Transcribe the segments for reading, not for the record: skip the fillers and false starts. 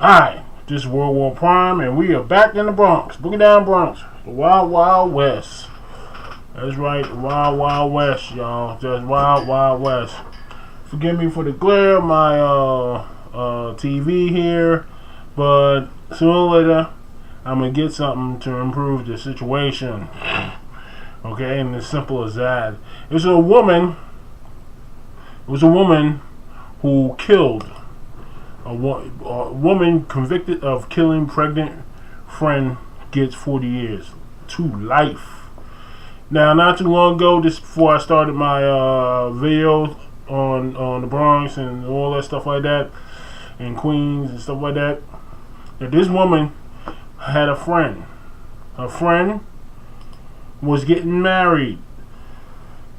Hi, this is World War Prime, and we are back in the Bronx. Boogie down Bronx. The Wild Wild West. That's right, the Wild Wild West, y'all. Just Wild Wild West. Forgive me for the glare of my TV here, but sooner or later, I'm going to get something to improve the situation. Okay, and as simple as that. It was a woman who killed a woman convicted of killing pregnant friend gets 40 years to life. Now, not too long ago, just before I started my videos on the Bronx and all that stuff like that, and Queens and stuff like that, this woman had a friend. Her friend was getting married,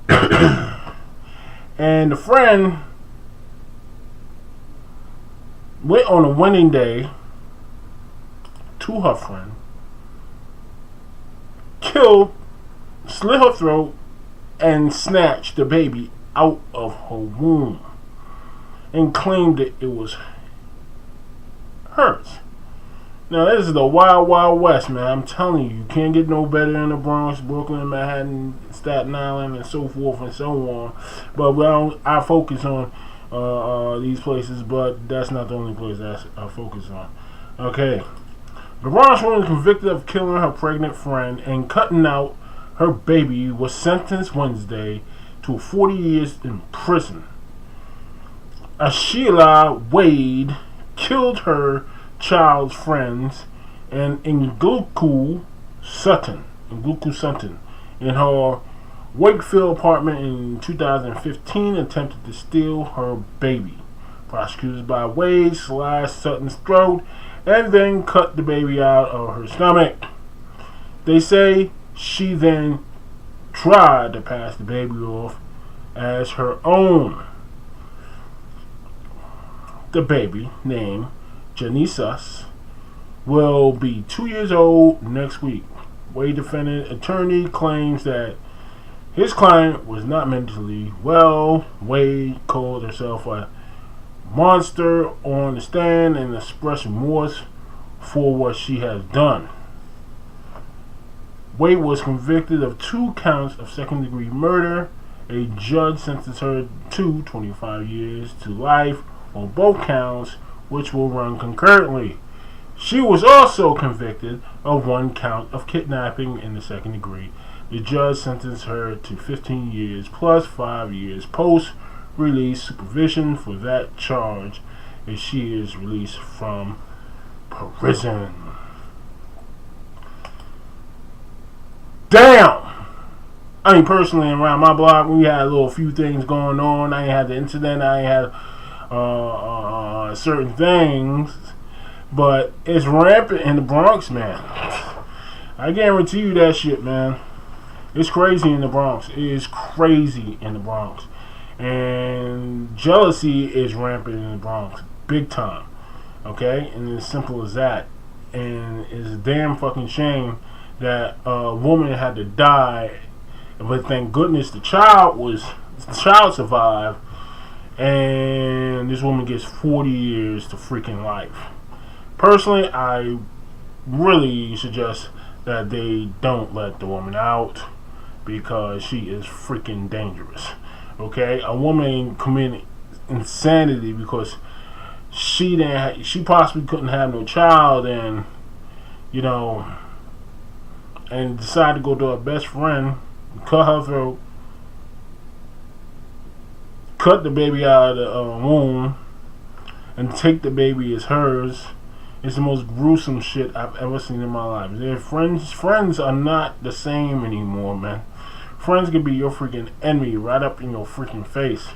and the friend went on a wedding day to her friend, killed, slit her throat, and snatched the baby out of her womb and claimed that it was hers. Now, this is the Wild Wild West, man. I'm telling you, you can't get no better in the Bronx, Brooklyn, Manhattan, Staten Island, and so forth and so on. But I focus on these places, but that's not the only place that I focus on. Okay. The Bronx woman convicted of killing her pregnant friend and cutting out her baby was sentenced Wednesday to 40 years in prison. Ashila Wade killed her child's friends and Nguku Sutton in her Wakefield apartment in 2015 attempted to steal her baby. Prosecutors by Wade slashed Sutton's throat and then cut the baby out of her stomach. They say she then tried to pass the baby off as her own. The baby, named Janisus, will be 2 years old next week. Wade defendant attorney claims that his client was not mentally well. Wade called herself a monster on the stand and expressed remorse for what she has done. Wade was convicted of 2 counts of second-degree murder. A judge sentenced her to 25 years to life on both counts, which will run concurrently. She was also convicted of 1 count of kidnapping in the second degree. The judge sentenced her to 15 years plus 5 years post-release supervision for that charge if she is released from prison. Damn! I mean, personally, around my block, we had a little few things going on. I ain't had the incident. I ain't had certain things. But it's rampant in the Bronx, man. I guarantee you that shit, man. It's crazy in the Bronx. It is crazy in the Bronx. And jealousy is rampant in the Bronx. Big time. Okay? And it's simple as that. And it's a damn fucking shame that a woman had to die. But thank goodness the child survived. And this woman gets 40 years to freaking life. Personally, I really suggest that they don't let the woman out because she is freaking dangerous. Okay, a woman committed insanity because she possibly couldn't have no child, and and decided to go to her best friend, cut her throat, cut the baby out of the womb, and take the baby as hers. It's the most gruesome shit I've ever seen in my life. Their friends are not the same anymore, man. Friends can be your freaking enemy right up in your freaking face.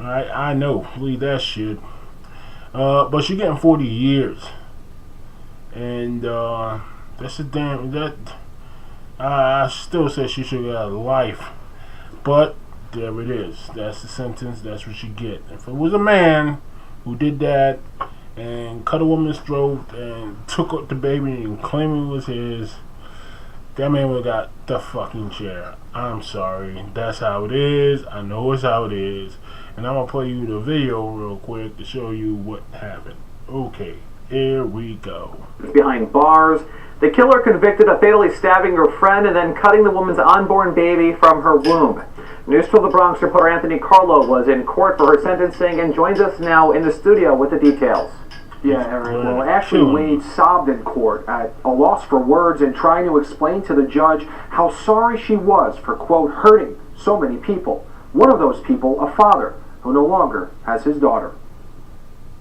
Alright, I know. Believe that shit. But she's getting 40 years. And that's a damn I still say she should get out of life. But there it is. That's the sentence. That's what she get. If it was a man who did that and cut a woman's throat and took up the baby and claimed it was his, that man would have got the fucking chair. I'm sorry. That's how it is. I know it's how it is. And I'm going to play you the video real quick to show you what happened. Okay. Here we go. Behind bars. The killer convicted of fatally stabbing her friend and then cutting the woman's unborn baby from her womb. News from the Bronx reporter Anthony Carlo was in court for her sentencing and joins us now in the studio with the details. Yeah, Eric. Well, Ashley Wade sobbed in court at a loss for words and trying to explain to the judge how sorry she was for, quote, hurting so many people. One of those people, a father, who no longer has his daughter.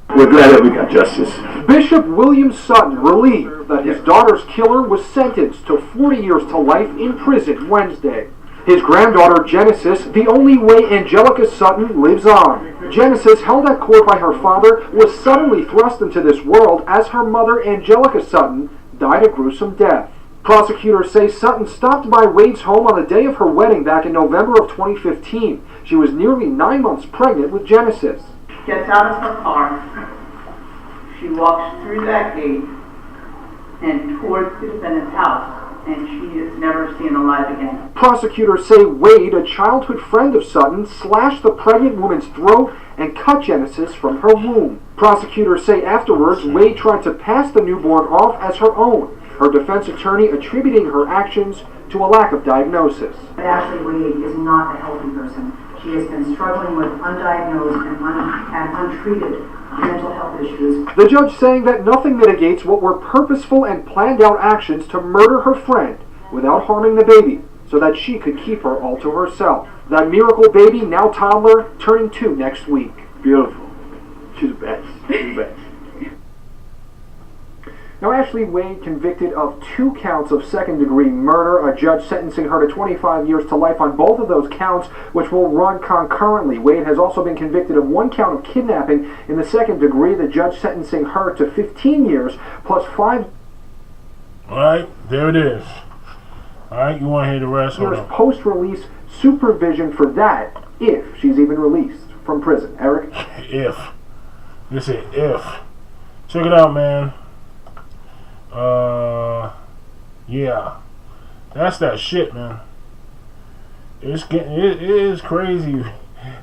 We're glad that we got justice. Bishop William Sutton relieved that his daughter's killer was sentenced to 40 years to life in prison Wednesday. His granddaughter Genesis, the only way Angelica Sutton lives on. Genesis, held at court by her father, was suddenly thrust into this world as her mother Angelica Sutton died a gruesome death. Prosecutors say Sutton stopped by Wade's home on the day of her wedding back in November of 2015. She was nearly 9 months pregnant with Genesis. Gets out of her car. She walks through that gate and towards the defendant's house. And she is never seen alive again. Prosecutors say Wade, a childhood friend of Sutton, slashed the pregnant woman's throat and cut Genesis from her womb. Prosecutors say afterwards Wade tried to pass the newborn off as her own, her defense attorney attributing her actions to a lack of diagnosis. Ashley Wade is not a healthy person. She has been struggling with undiagnosed and untreated mental health issues. The judge saying that nothing mitigates what were purposeful and planned out actions to murder her friend without harming the baby so that she could keep her all to herself. That miracle baby, now toddler, turning 2 next week. Beautiful. She's the best. She's the best. Now, Ashley Wade convicted of 2 counts of second-degree murder, a judge sentencing her to 25 years to life on both of those counts, which will run concurrently. Wade has also been convicted of 1 count of kidnapping in the second degree, the judge sentencing her to 15 years plus 5... All right, there it is. All right, you want to hear the rest? Years post-release supervision for that, if she's even released from prison. Eric? If. This is if. Check it out, man. Yeah, that's that shit, man. It is crazy,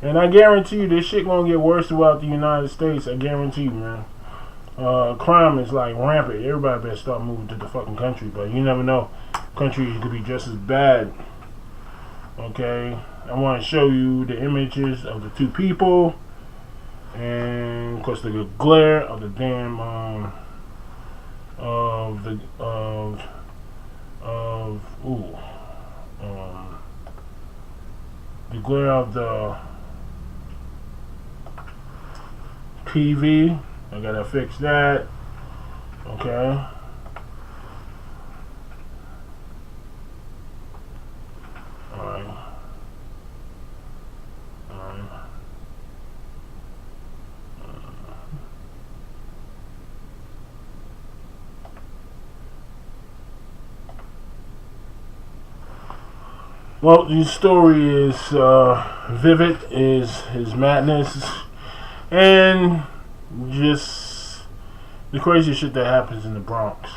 and I guarantee you this shit gonna get worse throughout the United States. I guarantee you, man. Crime is like rampant. Everybody better start moving to the fucking country, but you never know. Country could be just as bad. Okay, I want to show you the images of the 2 people, and of course the glare of the damn the glare of the TV. I gotta fix that. Okay. Alright. Well, the story is vivid, is madness, and just the crazy shit that happens in the Bronx.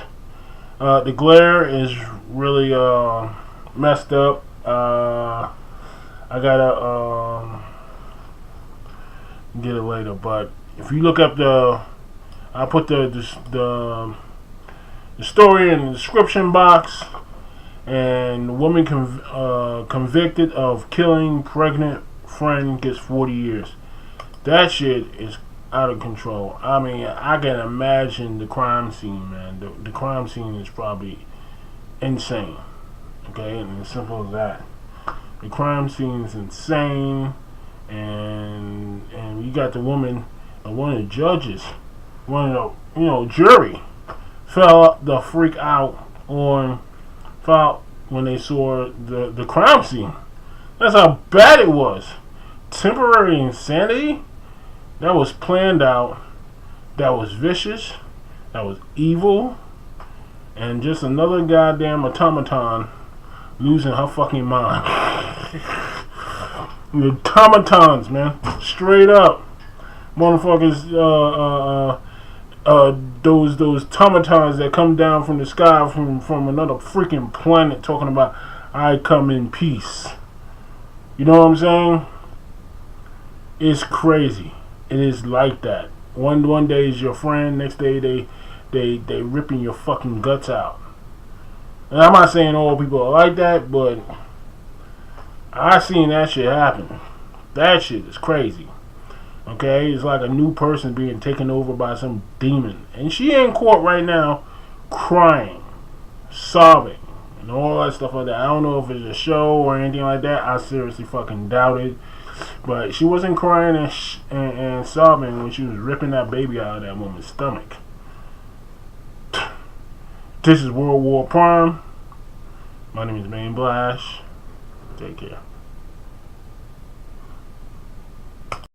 The glare is really messed up. I gotta get it later, but if you look up I put the story in the description box. And woman convicted of killing pregnant friend gets 40 years. That shit is out of control. I mean, I can imagine the crime scene, man. The crime scene is probably insane. Okay, and as simple as that. The crime scene is insane, and you got the woman, one of the judges, one of the jury, fell the freak out when they saw the crime scene. That's how bad it was. Temporary insanity that was planned out, that was vicious, that was evil, and just another goddamn automaton losing her fucking mind. The automatons, man, straight up, motherfuckers. Those automatons that come down from the sky from another freaking planet talking about I come in peace. You know what I'm saying? It's crazy. It is like that. One day is your friend, next day they ripping your fucking guts out. And I'm not saying all people are like that, but I seen that shit happen. That shit is crazy. Okay, it's like a new person being taken over by some demon. And she in court right now crying, sobbing, and all that stuff like that. I don't know if it's a show or anything like that. I seriously fucking doubt it. But she wasn't crying and sobbing when she was ripping that baby out of that woman's stomach. This is World War Prime. My name is Main Blash. Take care.